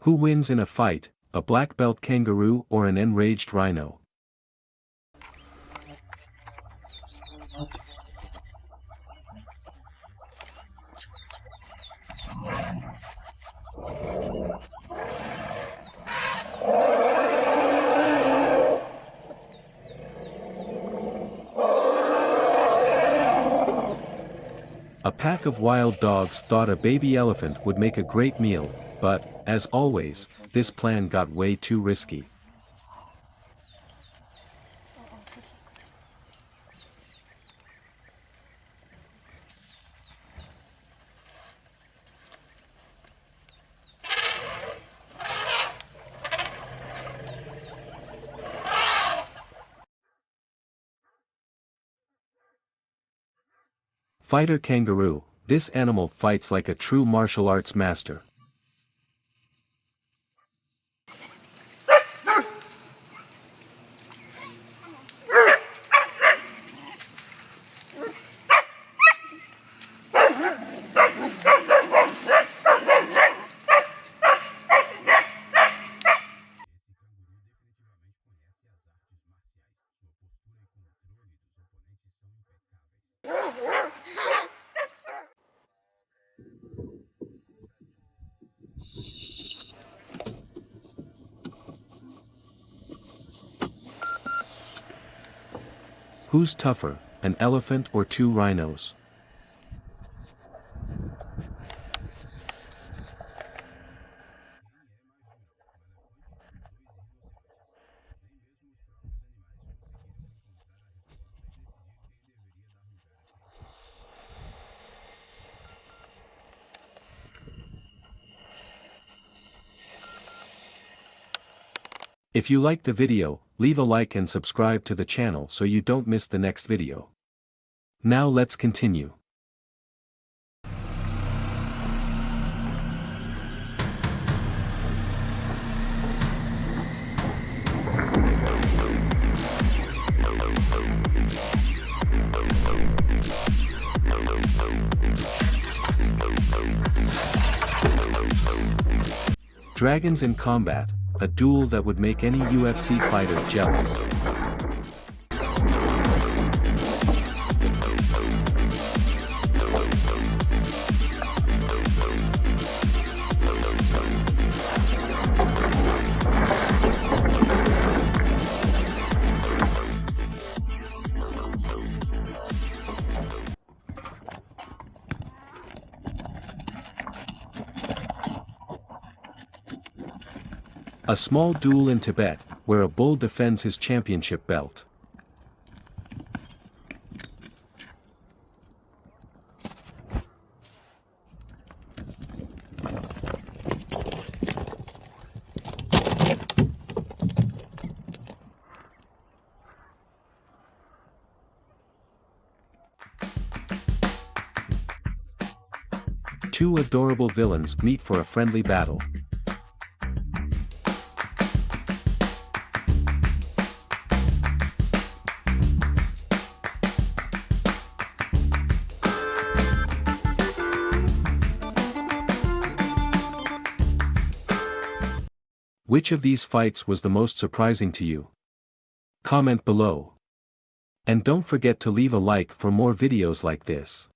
Who wins in a fight, a black belt kangaroo or an enraged rhino? A pack of wild dogs thought a baby elephant would make a great meal, but, as always, this plan got way too risky. Fighter kangaroo, this animal fights like a true martial arts master. Who's tougher, an elephant or two rhinos? If you liked the video, leave a like and subscribe to the channel so you don't miss the next video. Now let's continue. Dragons in combat, a duel that would make any UFC fighter jealous. A small duel in Tibet, where a bull defends his championship belt. Two adorable villains meet for a friendly battle. Which of these fights was the most surprising to you? Comment below. And don't forget to leave a like for more videos like this.